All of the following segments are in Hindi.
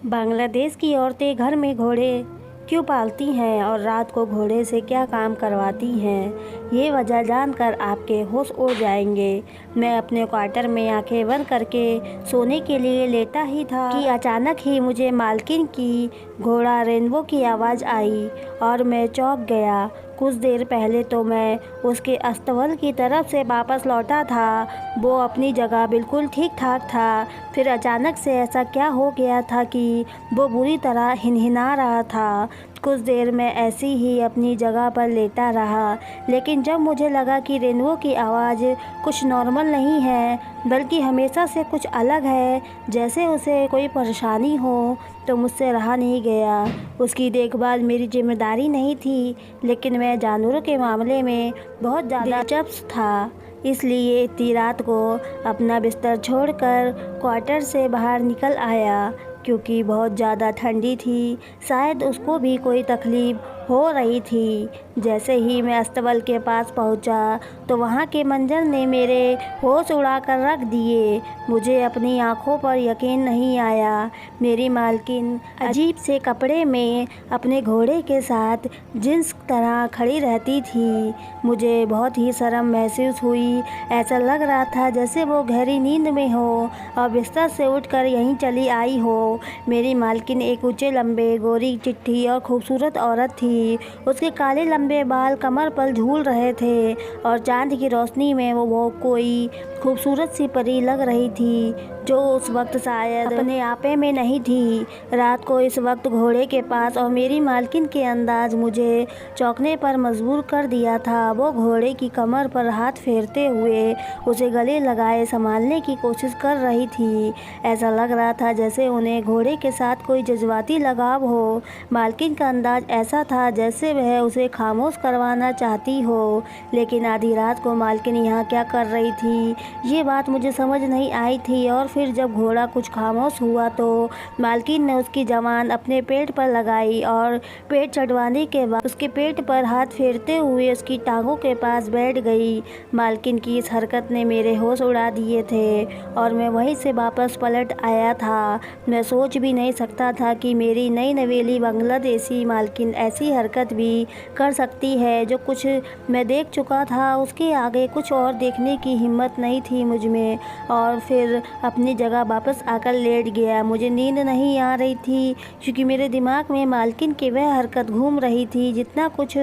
बांग्लादेश की औरतें घर में घोड़े क्यों पालती हैं और रात को घोड़े से क्या काम करवाती हैं, ये वजह जानकर आपके होश उड़ जाएंगे। मैं अपने क्वार्टर में आंखें बंद करके सोने के लिए लेटा ही था कि अचानक ही मुझे मालकिन की घोड़ा रेनबो की आवाज़ आई और मैं चौंक गया। कुछ देर पहले तो मैं उसके अस्तबल की तरफ से वापस लौटा था, वो अपनी जगह बिल्कुल ठीक ठाक था। फिर अचानक से ऐसा क्या हो गया था कि वो बुरी तरह हिनहिना रहा था। कुछ देर मैं ऐसी ही अपनी जगह पर लेटा रहा, लेकिन जब मुझे लगा कि रेनबो की आवाज़ कुछ नॉर्मल नहीं है बल्कि हमेशा से कुछ अलग है, जैसे उसे कोई परेशानी हो, तो मुझसे रहा नहीं गया। उसकी देखभाल मेरी जिम्मेदारी नहीं थी, लेकिन मैं जानवरों के मामले में बहुत ज़्यादा दिलचस्प था। इसलिए इतनी रात को अपना बिस्तर छोड़कर क्वार्टर से बाहर निकल आया, क्योंकि बहुत ज़्यादा ठंडी थी। शायद उसको भी कोई तकलीफ़ हो रही थी। जैसे ही मैं अस्तबल के पास पहुंचा, तो वहां के मंजर ने मेरे होश उड़ा कर रख दिए। मुझे अपनी आंखों पर यकीन नहीं आया। मेरी मालकिन अजीब से कपड़े में अपने घोड़े के साथ जिस तरह खड़ी रहती थी, मुझे बहुत ही शर्म महसूस हुई। ऐसा लग रहा था जैसे वो गहरी नींद में हो और बिस्तर से उठकर यहीं चली आई हो। मेरी मालकिन एक ऊंचे लंबे गोरी चिट्ठी और खूबसूरत औरत थी। उसके काले लंबे बाल कमर पर झूल रहे थे और चांद की रोशनी में वो कोई खूबसूरत सी परी लग रही थी, जो उस वक्त शायद अपने आपे में नहीं थी। रात को इस वक्त घोड़े के पास और मेरी मालकिन के अंदाज मुझे चौंकने पर मजबूर कर दिया था। वो घोड़े की कमर पर हाथ फेरते हुए उसे गले लगाए संभालने की कोशिश कर रही थी। ऐसा लग रहा था जैसे उन्हें घोड़े के साथ कोई जज्बाती लगाव हो। मालकिन का अंदाज ऐसा था जैसे वह उसे खामोश करवाना चाहती हो, लेकिन आधी रात को मालकिन यहाँ क्या कर रही थी, ये बात मुझे समझ नहीं आई थी। और फिर जब घोड़ा कुछ खामोश हुआ तो मालकिन ने उसकी जबान अपने पेट पर लगाई और पेट चढ़वाने के बाद उसके पेट पर हाथ फेरते हुए उसकी टांगों के पास बैठ गई। मालकिन की इस हरकत ने मेरे होश उड़ा दिए थे और मैं वहीं से वापस पलट आया था। मैं सोच भी नहीं सकता था कि मेरी नई नवेली बांग्लादेशी मालकिन ऐसी हरकत भी कर सकती है। जो कुछ मैं देख चुका था उसके आगे कुछ और देखने की हिम्मत नहीं थी मुझ में, और फिर अपनी जगह वापस आकर लेट गया। मुझे नींद नहीं आ रही थी, क्योंकि मेरे दिमाग में मालकिन की वह हरकत घूम रही थी। जितना कुछ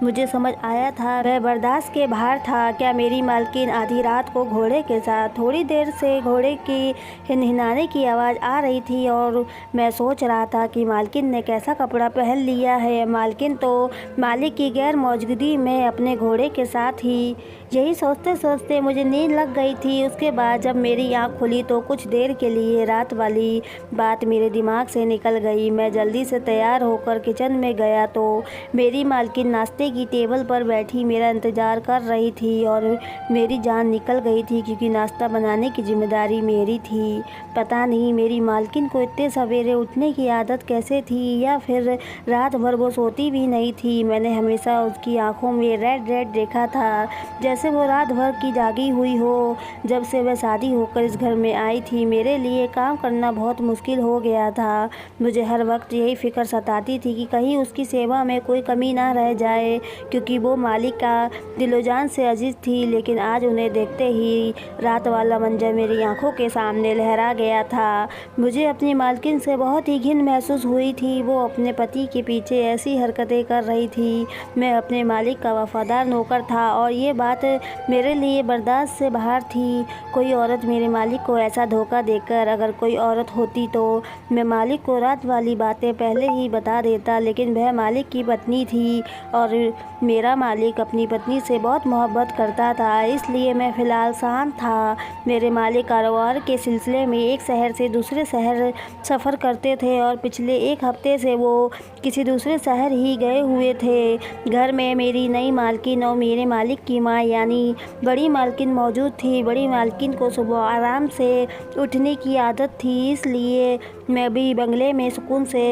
मुझे समझ आया था वह बर्दाश्त के बाहर था। क्या मेरी मालकिन आधी रात को घोड़े के साथ, थोड़ी देर से घोड़े की हिनहिनाने की आवाज़ आ रही थी और मैं सोच रहा था कि मालकिन ने कैसा कपड़ा पहन लिया है। मालकिन तो मालिक की गैर मौजूदगी में अपने घोड़े के साथ ही, यही सोचते सोचते मुझे नींद लग गई थी। उसके बाद जब मेरी आँख खुली तो कुछ देर के लिए रात वाली बात मेरे दिमाग से निकल गई। मैं जल्दी से तैयार होकर किचन में गया तो मेरी मालकिन नाश्ते की टेबल पर बैठी मेरा इंतज़ार कर रही थी और मेरी जान निकल गई थी, क्योंकि नाश्ता बनाने की जिम्मेदारी मेरी थी। पता नहीं मेरी मालकिन को इतने सवेरे उठने की आदत कैसे थी, या फिर रात भर वो सोती भी नहीं थी। मैंने हमेशा उसकी आंखों में रेड रेड देखा था, जैसे वो रात भर की जागी हुई हो। जब से वह शादी होकर इस घर में आई थी, मेरे लिए काम करना बहुत मुश्किल हो गया था। मुझे हर वक्त यही फिक्र सताती थी कि कहीं उसकी सेवा में कोई कमी ना रह जाए, क्योंकि वो मालिक का दिलोजान से अजीज थी। लेकिन आज उन्हें देखते ही रात वाला मंजर मेरी आंखों के सामने लहरा गया था। मुझे अपनी मालकिन से बहुत ही घिन महसूस हुई थी। वो अपने पति के पीछे ऐसी हरकतें कर रही थी। मैं अपने मालिक का वफादार नौकर था और ये बात मेरे लिए बर्दाश्त से बाहर थी। कोई औरत मेरे मालिक को ऐसा धोखा देकर, अगर कोई औरत होती तो मैं मालिक को रात वाली बातें पहले ही बता देता, लेकिन वह मालिक की पत्नी थी और मेरा मालिक अपनी पत्नी से बहुत मोहब्बत करता था, इसलिए मैं फ़िलहाल शांत था। मेरे मालिक कारोबार के सिलसिले में एक शहर से दूसरे शहर सफ़र करते थे और पिछले एक हफ्ते से वो किसी दूसरे शहर ही गए हुए थे। घर में मेरी नई मालकिन और मेरे मालिक की माँ यानी बड़ी मालकिन मौजूद थी। बड़ी मालकिन को सुबह आराम से उठने की आदत थी, इसलिए मैं भी बंगले में सुकून से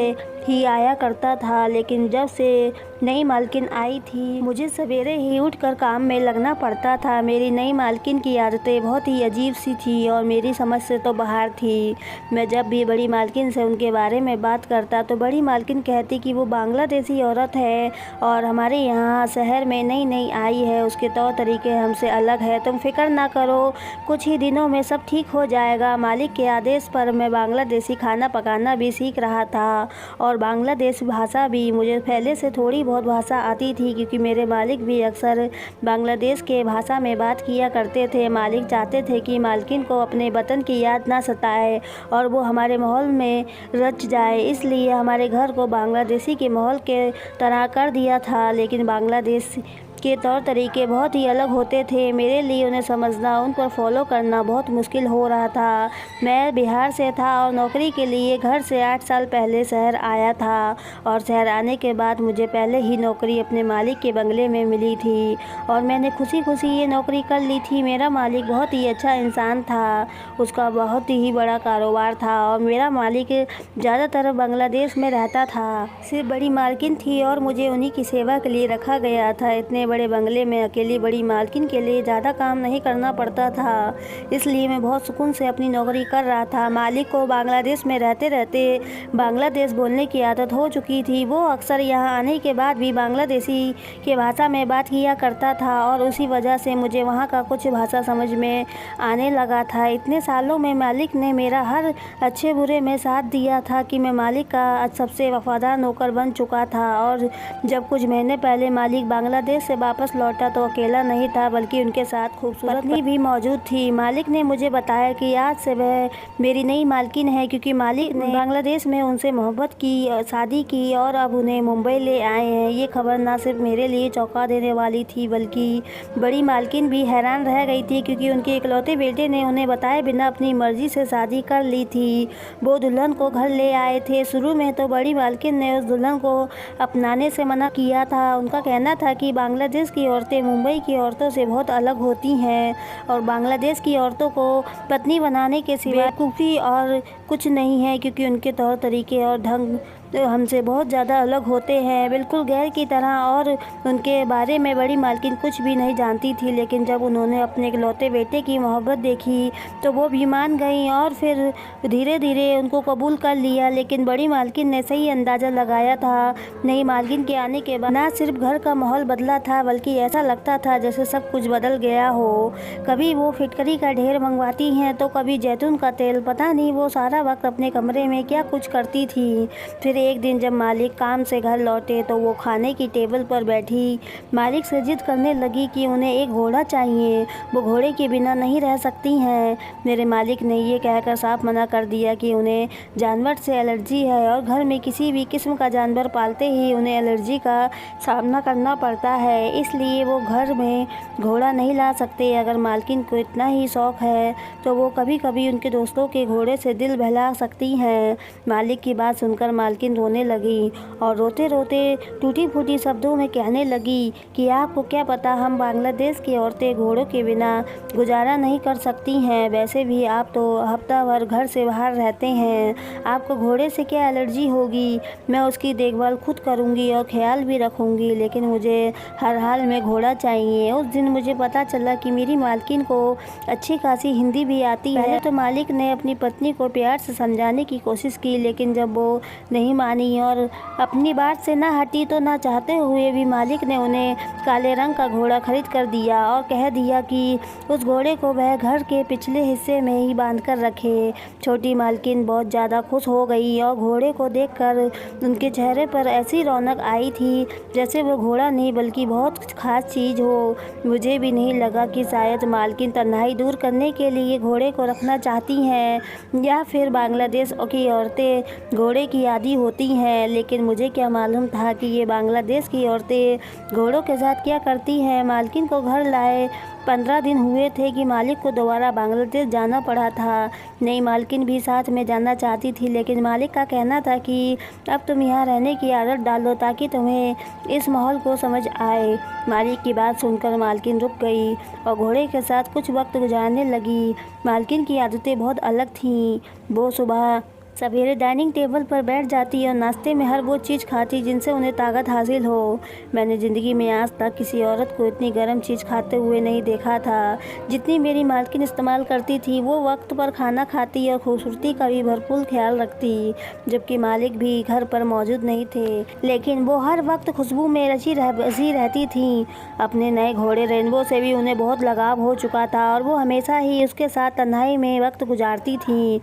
ही आया करता था, लेकिन जब से नई मालकिन आई थी मुझे सवेरे ही उठकर काम में लगना पड़ता था। मेरी नई मालकिन की आदतें बहुत ही अजीब सी थी और मेरी समझ से तो बाहर थी। मैं जब भी बड़ी मालकिन से उनके बारे में बात करता तो बड़ी मालकिन कहती कि वो बांग्लादेशी औरत है और हमारे यहाँ शहर में नई नई आई है, उसके तौर तरीके हमसे अलग है, तुम फिक्र ना करो, कुछ ही दिनों में सब ठीक हो जाएगा। मालिक के आदेश पर मैं बांग्लादेशी खाना पकाना भी सीख रहा था और बांग्लादेशी भाषा भी। मुझे पहले से थोड़ी बहुत भाषा आती थी क्योंकि मेरे मालिक भी अक्सर बांग्लादेश के भाषा में बात किया करते थे। मालिक चाहते थे कि मालकिन को अपने वतन की याद ना सताए और वो हमारे माहौल में रच जाए, इसलिए हमारे घर को बांग्लादेशी के माहौल के तरह कर दिया था। लेकिन बांग्लादेश के तौर तरीके बहुत ही अलग होते थे। मेरे लिए उन्हें समझना, उन पर फॉलो करना बहुत मुश्किल हो रहा था। मैं बिहार से था और नौकरी के लिए घर से 8 साल पहले शहर आया था और शहर आने के बाद मुझे पहले ही नौकरी अपने मालिक के बंगले में मिली थी और मैंने खुशी खुशी ये नौकरी कर ली थी। मेरा मालिक बहुत ही अच्छा इंसान था, उसका बहुत ही बड़ा कारोबार था और मेरा मालिक ज़्यादातर बांग्लादेश में रहता था। सिर्फ बड़ी मालकिन थी और मुझे उन्हीं की सेवा के लिए रखा गया था। इतने बड़े बंगले में अकेली बड़ी मालकिन के लिए ज़्यादा काम नहीं करना पड़ता था, इसलिए मैं बहुत सुकून से अपनी नौकरी कर रहा था। मालिक को बांग्लादेश में रहते रहते बांग्लादेश बोलने की आदत हो चुकी थी। वो अक्सर यहाँ आने के बाद भी बांग्लादेशी के भाषा में बात किया करता था और उसी वजह से मुझे वहाँ का कुछ भाषा समझ में आने लगा था। इतने सालों में मालिक ने मेरा हर अच्छे बुरे में साथ दिया था कि मैं मालिक का सबसे वफादार नौकर बन चुका था। और जब कुछ महीने पहले मालिक बांग्लादेश से वापस लौटा तो अकेला नहीं था, बल्कि उनके साथ खूबसूरत पत्नी भी मौजूद थी। मालिक ने मुझे बताया कि आज से वह मेरी नई मालकिन है क्योंकि मालिक ने बांग्लादेश में उनसे मोहब्बत की, शादी की और अब उन्हें मुंबई ले आए हैं। ये खबर ना सिर्फ मेरे लिए चौंका देने वाली थी बल्कि बड़ी मालकिन भी हैरान रह गई थी क्योंकि उनके इकलौते बेटे ने उन्हें बताए बिना अपनी मर्जी से शादी कर ली थी। वो दुल्हन को घर ले आए थे। शुरू में तो बड़ी मालकिन ने उस दुल्हन को अपनाने से मना किया था। उनका कहना था कि बांग्लादेश की औरतें मुंबई की औरतों से बहुत अलग होती हैं और बांग्लादेश की औरतों को पत्नी बनाने के सिवा बेवकूफ़ी और कुछ नहीं है क्योंकि उनके तौर तरीके और ढंग हमसे बहुत ज़्यादा अलग होते हैं, बिल्कुल गैर की तरह। और उनके बारे में बड़ी मालकिन कुछ भी नहीं जानती थी, लेकिन जब उन्होंने अपने इकलौते बेटे की मोहब्बत देखी तो वो भी मान गई और फिर धीरे धीरे उनको कबूल कर लिया। लेकिन बड़ी मालकिन ने सही अंदाज़ा लगाया था। नई मालकिन के आने के बाद ना सिर्फ घर का माहौल बदला था बल्कि ऐसा लगता था जैसे सब कुछ बदल गया हो। कभी वो फिटकरी का ढेर मंगवाती हैं तो कभी जैतून का तेल, पता नहीं वो सारा वक्त अपने कमरे में क्या कुछ करती थी। फिर एक दिन जब मालिक काम से घर लौटे तो वो खाने की टेबल पर बैठी मालिक से जिद करने लगी कि उन्हें एक घोड़ा चाहिए, वो घोड़े के बिना नहीं रह सकती हैं। मेरे मालिक ने ये कहकर साफ मना कर दिया कि उन्हें जानवर से एलर्जी है और घर में किसी भी किस्म का जानवर पालते ही उन्हें एलर्जी का सामना करना पड़ता है, इसलिए वो घर में घोड़ा नहीं ला सकते। अगर मालकिन को इतना ही शौक़ है तो वो कभी कभी उनके दोस्तों के घोड़े से दिल बहला सकती हैं। मालिक की बात सुनकर मालकिन रोने लगी और रोते रोते टूटी फूटी शब्दों में कहने लगी कि आपको क्या पता, हम बांग्लादेश की औरतें घोड़ों के बिना गुजारा नहीं कर सकती हैं। वैसे भी आप तो हफ्ता भर घर से बाहर रहते हैं, आपको घोड़े से क्या एलर्जी होगी। मैं उसकी देखभाल खुद करूंगी और ख्याल भी रखूंगी, लेकिन मुझे हर हाल में घोड़ा चाहिए। उस दिन मुझे पता चला कि मेरी मालकिन को अच्छी खासी हिंदी भी आती है। पहले तो मालिक ने अपनी पत्नी को प्यार से समझाने की कोशिश की, लेकिन जब वो नहीं मानी और अपनी बात से ना हटी तो ना चाहते हुए भी मालिक ने उन्हें काले रंग का घोड़ा खरीद कर दिया और कह दिया कि उस घोड़े को वह घर के पिछले हिस्से में ही बांध कर रखे। छोटी मालकिन बहुत ज़्यादा खुश हो गई और घोड़े को देखकर उनके चेहरे पर ऐसी रौनक आई थी जैसे वो घोड़ा नहीं बल्कि बहुत खास चीज़ हो। मुझे भी नहीं लगा कि शायद मालकिन तन्हाई दूर करने के लिए घोड़े को रखना चाहती हैं या फिर बांग्लादेश की औरतें घोड़े की आदी होती हैं, लेकिन मुझे क्या मालूम था कि ये बांग्लादेश की औरतें घोड़ों के साथ क्या करती हैं। मालकिन को घर लाए 15 दिन हुए थे कि मालिक को दोबारा बांग्लादेश जाना पड़ा था। नई मालकिन भी साथ में जाना चाहती थी, लेकिन मालिक का कहना था कि अब तुम यहाँ रहने की आदत डालो ताकि तुम्हें इस माहौल को समझ आए। मालिक की बात सुनकर मालकिन रुक गई और घोड़े के साथ कुछ वक्त गुजारने लगी। मालकिन की आदतें बहुत अलग थीं। वो सुबह सवेरे डाइनिंग टेबल पर बैठ जाती और नाश्ते में हर वो चीज़ खाती जिनसे उन्हें ताकत हासिल हो। मैंने ज़िंदगी में आज तक किसी औरत को इतनी गर्म चीज़ खाते हुए नहीं देखा था जितनी मेरी मालकिन इस्तेमाल करती थी। वो वक्त पर खाना खाती और खूबसूरती का भी भरपूर ख्याल रखती, जबकि मालिक भी घर पर मौजूद नहीं थे, लेकिन वो हर वक्त खुशबू में रची रहती थी। अपने नए घोड़े रेनबो से भी उन्हें बहुत लगाव हो चुका था और वो हमेशा ही उसके साथ तन्हाई में वक्त गुजारती थी।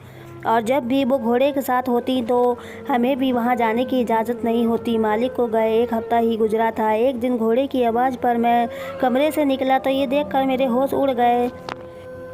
और जब भी वो घोड़े के साथ होती तो हमें भी वहां जाने की इजाज़त नहीं होती। मालिक को गए 1 हफ्ता ही गुजरा था। एक दिन घोड़े की आवाज़ पर मैं कमरे से निकला तो ये देखकर मेरे होश उड़ गए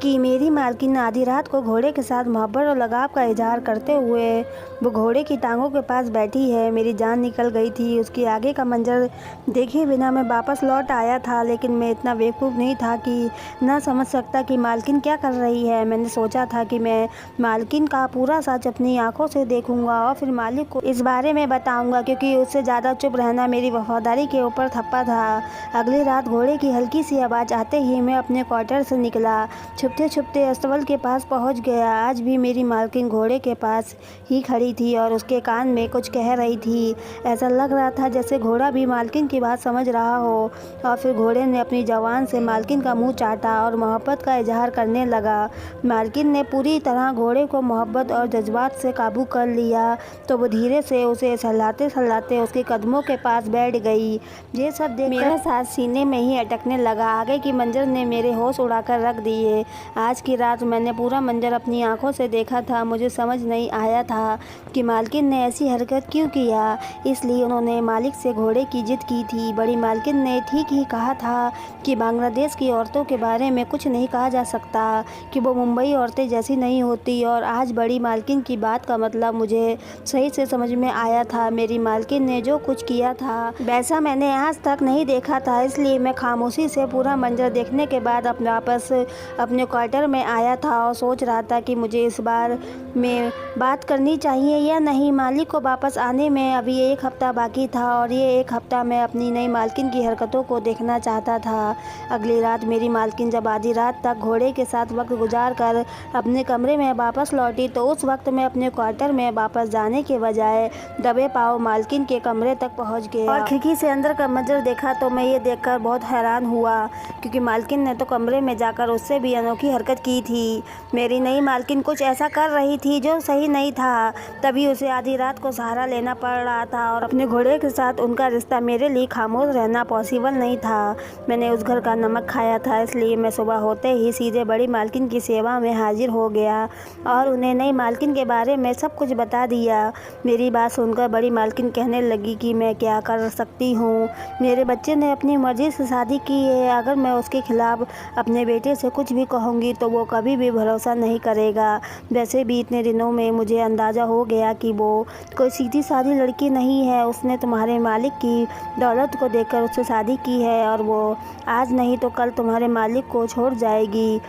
कि मेरी मालकिन आधी रात को घोड़े के साथ मोहब्बत और लगाव का इजहार करते हुए वो घोड़े की टांगों के पास बैठी है। मेरी जान निकल गई थी। उसके आगे का मंजर देखे बिना मैं वापस लौट आया था, लेकिन मैं इतना बेवकूफ़ नहीं था कि ना समझ सकता कि मालकिन क्या कर रही है। मैंने सोचा था कि मैं मालकिन का पूरा सच अपनी आंखों से देखूंगा और फिर मालिक को इस बारे में बताऊंगा, क्योंकि उससे ज़्यादा चुप रहना मेरी वफादारी के ऊपर थप्पा था। अगली रात घोड़े की हल्की सी आवाज़ आते ही मैं अपने क्वार्टर से निकला। छुपते छुपते अस्तबल के पास पहुंच गया। आज भी मेरी मालकिन घोड़े के पास ही खड़ी थी और उसके कान में कुछ कह रही थी। ऐसा लग रहा था जैसे घोड़ा भी मालकिन की बात समझ रहा हो। और फिर घोड़े ने अपनी जबान से मालकिन का मुंह चाटा और मोहब्बत का इजहार करने लगा। मालकिन ने पूरी तरह घोड़े को मोहब्बत और जज्बात से काबू कर लिया तो वो धीरे से उसे सहलाते सहलाते उसके कदमों के पास बैठ गई। ये सब देख मेरा सांस सीने में ही अटकने लगा। आगे की मंजर ने मेरे होश उड़ाकर रख दिए। आज की रात मैंने पूरा मंजर अपनी आंखों से देखा था। मुझे समझ नहीं आया था कि मालकिन ने ऐसी हरकत क्यों किया, इसलिए उन्होंने मालिक से घोड़े की जिद की थी। बड़ी मालकिन ने ठीक ही कहा था कि बांग्लादेश की औरतों के बारे में कुछ नहीं कहा जा सकता, कि वो मुंबई औरतें जैसी नहीं होती। और आज बड़ी मालकिन की बात का मतलब मुझे सही से समझ में आया था। मेरी मालकिन ने जो कुछ किया था वैसा मैंने आज तक नहीं देखा था, इसलिए मैं खामोशी से पूरा मंजर देखने के बाद वापस अपने क्वार्टर में आया था और सोच रहा था कि मुझे इस बार में बात करनी चाहिए या नहीं। मालिक को वापस आने में अभी 1 हफ्ता बाकी था और ये 1 हफ्ता मैं अपनी नई मालकिन की हरकतों को देखना चाहता था। अगली रात मेरी मालकिन जब आधी रात तक घोड़े के साथ वक्त गुजार कर अपने कमरे में वापस लौटी तो उस वक्त मैं अपने क्वार्टर में वापस जाने के बजाय दबे पाँव मालकिन के कमरे तक पहुँच गया और खिड़की से अंदर का मंजर देखा तो मैं ये देखकर बहुत हैरान हुआ, क्योंकि मालकिन ने तो कमरे में जाकर उससे भी अनोखी हरकत की थी। मेरी नई मालकिन कुछ ऐसा कर रही थी जो सही नहीं था, तभी उसे आधी रात को सहारा लेना पड़ रहा था और अपने घोड़े के साथ उनका रिश्ता मेरे लिए खामोश रहना पॉसिबल नहीं था। मैंने उस घर का नमक खाया था, इसलिए मैं सुबह होते ही सीधे बड़ी मालकिन की सेवा में हाजिर हो गया और उन्हें नई मालकिन के बारे में सब कुछ बता दिया। मेरी बात सुनकर बड़ी मालकिन कहने लगी कि मैं क्या कर सकती हूँ। मेरे बच्चे ने अपनी मर्जी से शादी की है। अगर मैं उसके खिलाफ अपने बेटे से कुछ भी कहूँगी तो वो कभी भी भरोसा नहीं करेगा। वैसे भी इतने दिनों में मुझे अंदाज़ा हो गया कि वो कोई सीधी सादी लड़की नहीं है। उसने तुम्हारे मालिक की दौलत को देखकर उससे शादी की है और वो आज नहीं तो कल तुम्हारे मालिक को छोड़ जाएगी।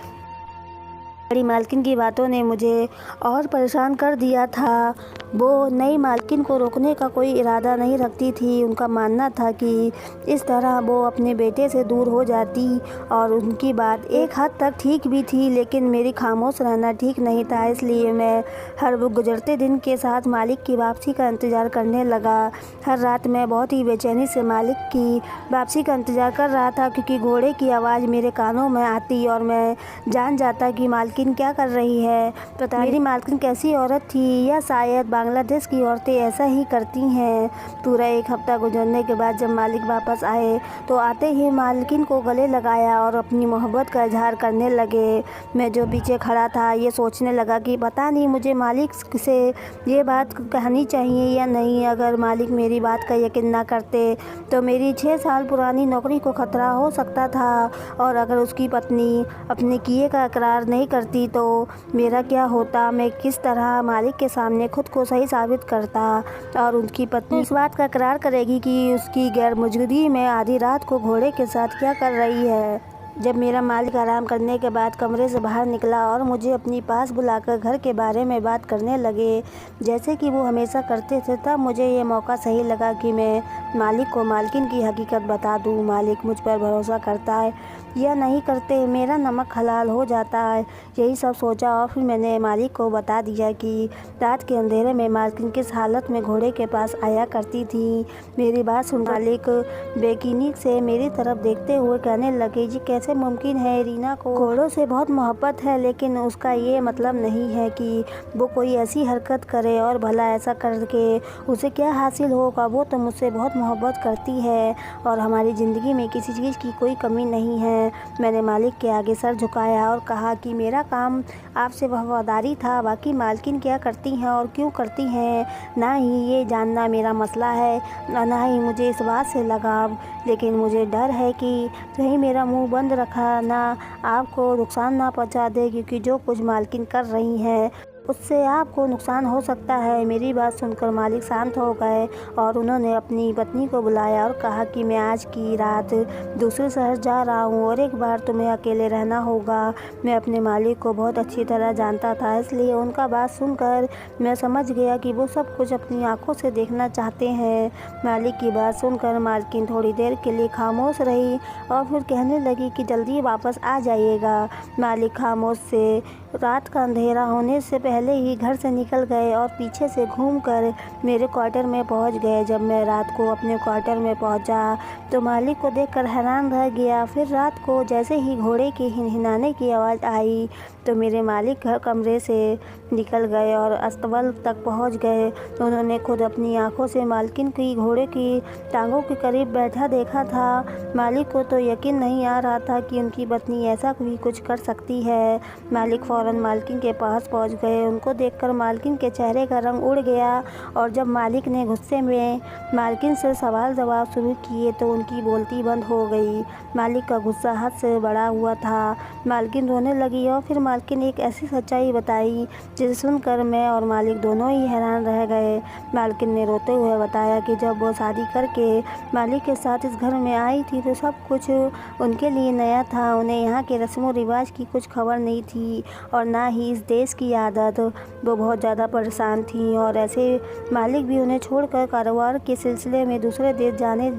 बड़ी मालकिन की बातों ने मुझे और परेशान कर दिया था। वो नई मालकिन को रोकने का कोई इरादा नहीं रखती थी। उनका मानना था कि इस तरह वो अपने बेटे से दूर हो जाती और उनकी बात एक हद तक ठीक भी थी, लेकिन मेरी खामोश रहना ठीक नहीं था। इसलिए मैं हर गुजरते दिन के साथ मालिक की वापसी का इंतज़ार करने लगा। हर रात मैं बहुत ही बेचैनी से मालिक की वापसी का इंतज़ार कर रहा था, क्योंकि घोड़े की आवाज़ मेरे कानों में आती और मैं जान जाता कि मालकिन क्या कर रही है। पता मेरी मालकिन कैसी औरत थी, या शायद बांग्लादेश की औरतें ऐसा ही करती हैं। पूरा 1 हफ्ता गुजरने के बाद जब मालिक वापस आए तो आते ही मालकिन को गले लगाया और अपनी मोहब्बत का इजहार करने लगे। मैं जो पीछे खड़ा था ये सोचने लगा कि पता नहीं मुझे मालिक से ये बात कहनी चाहिए या नहीं। अगर मालिक मेरी बात का यकीन ना करते तो मेरी 6 साल पुरानी नौकरी को खतरा हो सकता था, और अगर उसकी पत्नी अपने किए का इकरार नहीं करती तो मेरा क्या होता। मैं किस तरह मालिक के सामने खुद को सही साबित करता, और उनकी पत्नी इस बात का इकरार करेगी कि उसकी गैर मौजूदगी में आधी रात को घोड़े के साथ क्या कर रही है। जब मेरा मालिक आराम करने के बाद कमरे से बाहर निकला और मुझे अपनी पास बुलाकर घर के बारे में बात करने लगे जैसे कि वो हमेशा करते थे, तब मुझे ये मौका सही लगा कि मैं मालिक को मालकिन की हकीकत बता दूं। मालिक मुझ पर भरोसा करता है, या नहीं करते मेरा नमक हलाल हो जाता है। यही सब सोचा और फिर मैंने मालिक को बता दिया कि रात के अंधेरे में मालकिन किस हालत में घोड़े के पास आया करती थी। मेरी बात सुन मालिक बेयकीनी से मेरी तरफ देखते हुए कहने लगे, जी कैसे मुमकिन है, रीना को घोड़ों से बहुत मोहब्बत है, लेकिन उसका ये मतलब नहीं है कि वो कोई ऐसी हरकत करे और भला ऐसा करके उसे क्या हासिल होगा। वो तो मुझसे बहुत मोहब्बत करती है और हमारी ज़िंदगी में किसी चीज़ की कोई कमी नहीं है। मैंने मालिक के आगे सर झुकाया और कहा कि मेरा काम आपसे वफादारी था, बाकी मालकिन क्या करती हैं और क्यों करती हैं ना ही ये जानना मेरा मसला है, ना ही मुझे इस बात से लगाव। लेकिन मुझे डर है कि कहीं मेरा मुंह बंद रखा ना आपको नुकसान ना पहुंचा दे, क्योंकि जो कुछ मालकिन कर रही हैं उससे आपको नुकसान हो सकता है। मेरी बात सुनकर मालिक शांत हो गए और उन्होंने अपनी पत्नी को बुलाया और कहा कि मैं आज की रात दूसरे शहर जा रहा हूँ और एक बार तुम्हें अकेले रहना होगा। मैं अपने मालिक को बहुत अच्छी तरह जानता था, इसलिए उनका बात सुनकर मैं समझ गया कि वो सब कुछ अपनी आंखों से देखना चाहते हैं। मालिक की बात सुनकर मालकिन थोड़ी देर के लिए खामोश रही और फिर कहने लगी कि जल्दी वापस आ जाइएगा। मालिक खामोश से रात का अंधेरा होने से पहले ही घर से निकल गए और पीछे से घूमकर मेरे क्वार्टर में पहुंच गए। जब मैं रात को अपने क्वार्टर में पहुंचा तो मालिक को देखकर हैरान रह गया। फिर रात को जैसे ही घोड़े के हिनहिनाने की आवाज़ आई तो मेरे मालिक कमरे से निकल गए और अस्तबल तक पहुंच गए। तो उन्होंने खुद अपनी आंखों से मालकिन की घोड़े की टांगों के करीब बैठा देखा था। मालिक को तो यकीन नहीं आ रहा था कि उनकी पत्नी ऐसा भी कुछ कर सकती है। मालिक फ़ौरन मालकिन के पास पहुंच गए। उनको देखकर मालकिन के चेहरे का रंग उड़ गया और जब मालिक ने गुस्से में मालकिन से सवाल जवाब शुरू किए तो उनकी बोलती बंद हो गई। मालिक का गुस्सा हद से बढ़ा हुआ था। मालकिन रोने लगी और फिर मालकिन एक ऐसी सच्चाई बताई जिसे सुनकर मैं और मालिक दोनों ही हैरान रह गए। मालकिन ने रोते हुए बताया कि जब वो शादी करके मालिक के साथ इस घर में आई थी तो सब कुछ उनके लिए नया था। उन्हें यहाँ के रस्मों रिवाज की कुछ खबर नहीं थी और ना ही इस देश की आदत। वो बहुत ज़्यादा परेशान थी और ऐसे मालिक भी उन्हें छोड़कर कारोबार के सिलसिले में दूसरे देश जाने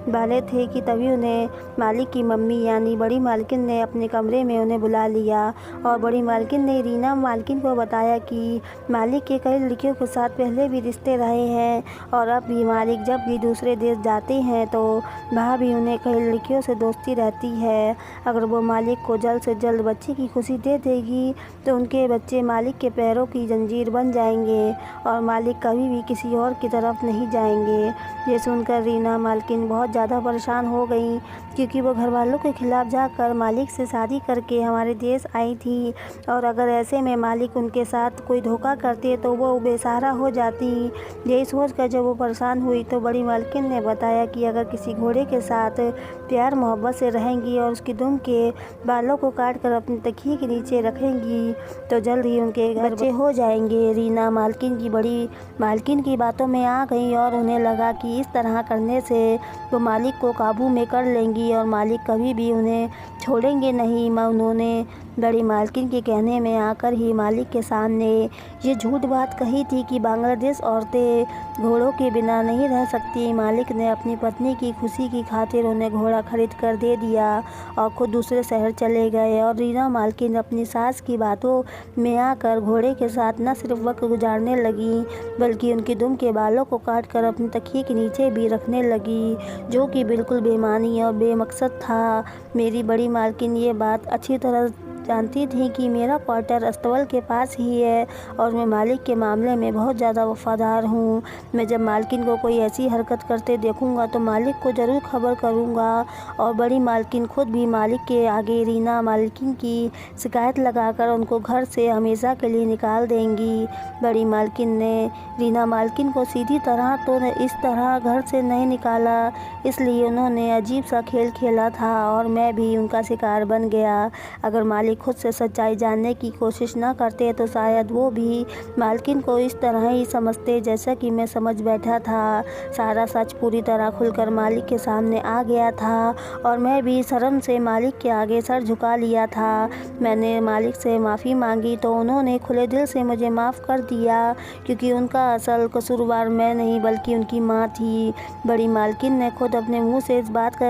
वाले थे कि तभी उन्हें मालिक की मम्मी यानी बड़ी मालकिन ने अपने कमरे में उन्हें बुला लिया और बड़ी मालकिन ने रीना मालकिन को बताया कि मालिक के कई लड़कियों के साथ पहले भी रिश्ते रहे हैं और अब भी मालिक जब भी दूसरे देश जाते हैं तो वहाँ भी उन्हें कई लड़कियों से दोस्ती रहती है। अगर वो मालिक को जल्द से जल्द बच्चे की खुशी दे देगी तो उनके बच्चे मालिक के पैरों की जंजीर बन जाएंगे और मालिक कभी भी किसी और की तरफ नहीं जाएंगे। ये सुनकर रीना मालकिन बहुत ज़्यादा परेशान हो गई, क्योंकि वो घर वालों के खिलाफ जाकर मालिक से शादी करके हमारे देश आई थी और अगर ऐसे में मालिक उनके साथ कोई धोखा करते तो वो बेसहारा हो जाती। यही सोचकर जब वो परेशान हुई तो बड़ी मालकिन ने बताया कि अगर किसी घोड़े के साथ प्यार मोहब्बत से रहेंगी और उसकी दुम के बालों को काट कर अपने तकिए के नीचे रखेंगी तो जल्द ही उनके बच्चे हो जाएंगे। रीना मालकिन की बड़ी मालकिन की बातों में आ गई और उन्हें लगा कि इस तरह करने से वो मालिक को काबू में कर लेंगी और मालिक कभी भी उन्हें छोड़ेंगे नहीं। उन्होंने बड़ी मालकिन के कहने में आकर ही मालिक के सामने ये झूठ बात कही थी कि बांग्लादेश औरतें घोड़ों के बिना नहीं रह सकती। मालिक ने अपनी पत्नी की खुशी की खातिर उन्हें घोड़ा खरीद कर दे दिया और खुद दूसरे शहर चले गए और रीना मालकिन अपनी सास की बातों में आकर घोड़े के साथ न सिर्फ वक्त गुजारने लगी बल्कि उनकी दुम के बालों को काट कर अपने तकिए के नीचे भी रखने लगी, जो कि बिल्कुल बेमानी और बेमकसद था। मेरी बड़ी मालकिन ये बात अच्छी तरह जानती थी कि मेरा क्वार्टर अस्तबल के पास ही है और मैं मालिक के मामले में बहुत ज़्यादा वफादार हूँ। मैं जब मालकिन को कोई ऐसी हरकत करते देखूँगा तो मालिक को ज़रूर खबर करूँगा और बड़ी मालकिन खुद भी मालिक के आगे रीना मालकिन की शिकायत लगाकर उनको घर से हमेशा के लिए निकाल देंगी। बड़ी मालकिन ने रीना मालकिन को सीधी तरह तो इस तरह घर से नहीं निकाला, इसलिए उन्होंने अजीब सा खेल खेला था और मैं भी उनका शिकार बन गया। अगर मालिक खुद से सच्चाई जानने की कोशिश न करते तो शायद वो भी मालकिन को इस तरह ही समझते जैसा कि मैं समझ बैठा था। सारा सच पूरी तरह खुलकर मालिक के सामने आ गया था और मैं भी शर्म से मालिक के आगे सर झुका लिया था। मैंने मालिक से माफ़ी मांगी तो उन्होंने खुले दिल से मुझे माफ़ कर दिया, क्योंकि उनका असल कसूरवार मैं नहीं बल्कि उनकी माँ थी। बड़ी मालकिन ने खुद अपने मुंह से इस बात का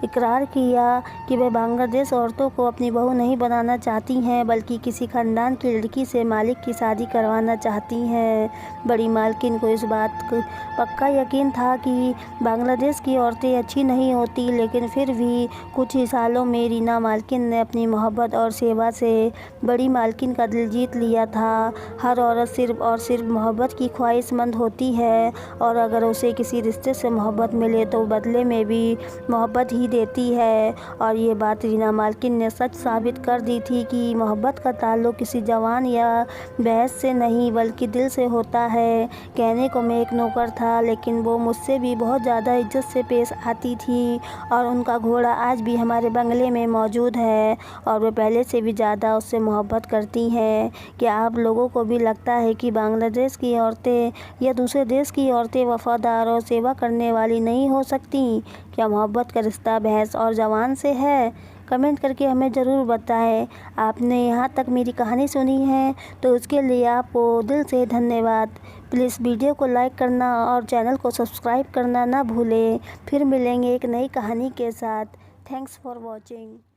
इकरार किया कि वह बांग्लादेश औरतों को अपनी बहू नहीं बनाना चाहती हैं, बल्कि किसी खानदान की लड़की से मालिक की शादी करवाना चाहती हैं। बड़ी मालकिन को इस बात पक्का यकीन था कि बांग्लादेश की औरतें अच्छी नहीं होती, लेकिन फिर भी कुछ ही सालों में रीना मालकिन ने अपनी मोहब्बत और सेवा से बड़ी मालकिन का दिल जीत लिया था। हर औरत सिर्फ़ और सिर्फ मोहब्बत की ख्वाहिशमंद होती है और अगर उसे किसी रिश्ते से मोहब्बत मिले तो बदले में भी मोहब्बत ही देती है। और ये बात रीना मालकिन ने सच साबित कर दी थी कि मोहब्बत का ताल्लुक़ किसी जवान या बहस से नहीं बल्कि दिल से होता है। कहने को मैं एक नौकर था, लेकिन वो मुझसे भी बहुत ज़्यादा इज्जत से पेश आती थी और उनका घोड़ा आज भी हमारे बंगले में मौजूद है और वे पहले से भी ज़्यादा उससे मोहब्बत करती हैं। क्या आप लोगों को भी लगता है कि बांग्लादेश की औरतें या दूसरे देश की औरतें वफ़ादार और सेवा करने वाली नहीं हो सकती? क्या मोहब्बत का रिश्ता भैंस और जवान से है? कमेंट करके हमें ज़रूर बताएं। आपने यहाँ तक मेरी कहानी सुनी है तो उसके लिए आपको दिल से धन्यवाद। प्लीज़ वीडियो को लाइक करना और चैनल को सब्सक्राइब करना ना भूलें। फिर मिलेंगे एक नई कहानी के साथ। Thanks for watching.